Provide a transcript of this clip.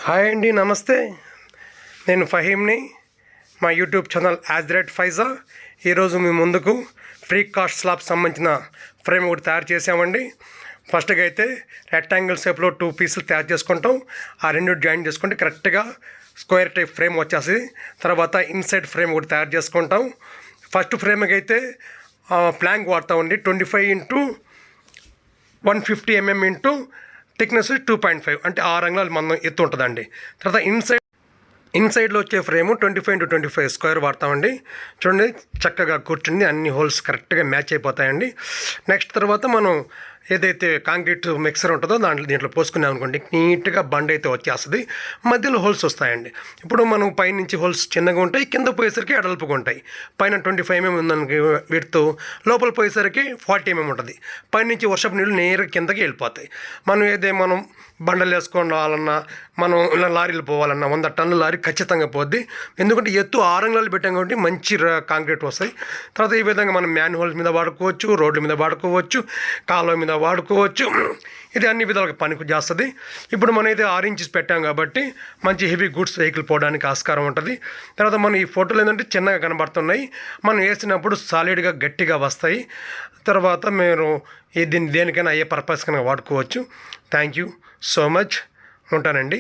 Hi అండి, నమస్తే. నేను ఫహీమ్ని. మా యూట్యూబ్ ఛానల్ @ఫైజా. ఈరోజు మీ ముందుకు ఫ్రీ కాస్ట్ స్లాబ్ సంబంధించిన ఫ్రేమ్ ఒకటి తయారు చేసామండి. ఫస్ట్గా అయితే రెక్టాంగిల్ షేప్లో 2 పీసులు తయారు చేసుకుంటాం. ఆ రెండు జాయిన్ చేసుకుంటే కరెక్ట్గా స్క్వేర్ టైప్ ఫ్రేమ్ వచ్చేస్తుంది. తర్వాత ఇన్సైడ్ ఫ్రేమ్ ఒకటి తయారు చేసుకుంటాం. ఫస్ట్ ఫ్రేమ్కి అయితే ప్లాంక్ వాడతామండి. 25x150 mm ఇంటూ థిక్నెస్ 2.5 అంటే 6 అంగుళాలు మనం ఎత్తు ఉంటుందండి. తర్వాత ఇన్సైడ్లో వచ్చే ఫ్రేము 25x25 స్క్వేర్ వాడతామండి. చూడండి, చక్కగా కూర్చుంది, అన్ని హోల్స్ కరెక్ట్గా మ్యాచ్ అయిపోతాయండి. నెక్స్ట్ తర్వాత మనం ఏదైతే కాంక్రీట్ మిక్సర్ ఉంటుందో దీంట్లో పోసుకున్నాం అనుకోండి, నీట్గా బండ్ అయితే వచ్చేస్తుంది. మధ్యలో హోల్స్ వస్తాయండి. ఇప్పుడు మనం పైనుంచి హోల్స్ చిన్నగా ఉంటాయి, కింద పోయేసరికి అడల్పుగా ఉంటాయి. పైన 25 mm ఉందనుకో వీటితో, లోపల పోయేసరికి 40 mm ఉంటుంది. పైనుంచి వర్షపు నీళ్ళు నేరుగా కిందకి వెళ్ళిపోతాయి. మనం బండలు వేసుకొని రావాలన్నా, మనం ఇలా లారీలు పోవాలన్నా 100 టన్నుల లారీ ఖచ్చితంగా పోద్ది. ఎందుకంటే ఎత్తు 6 అంగుళాలు పెట్టాం కాబట్టి మంచి కాంక్రీట్ వస్తాయి. తర్వాత ఈ విధంగా మనం మ్యాన్ హోల్స్ మీద వాడుకోవచ్చు, రోడ్ల మీద వాడుకోవచ్చు, కాలువ మీద వాడుకోవచ్చు. ఇది అన్ని విధాలుగా పనికి చేస్తుంది. ఇప్పుడు మనం అయితే 6 ఇంచెస్ పెట్టాం కాబట్టి మంచి హెవీ గూడ్స్ వెహికల్ పోవడానికి ఆస్కారం ఉంటుంది. తర్వాత మనం ఈ ఫోటోలు ఏంటంటే చిన్నగా కనబడుతున్నాయి, మనం వేసినప్పుడు సాలిడ్గా గట్టిగా వస్తాయి. తర్వాత మీరు దేనికైనా అయ్యే పర్పస్ కనుక వాడుకోవచ్చు. Thank you so much. ఉంటానండి.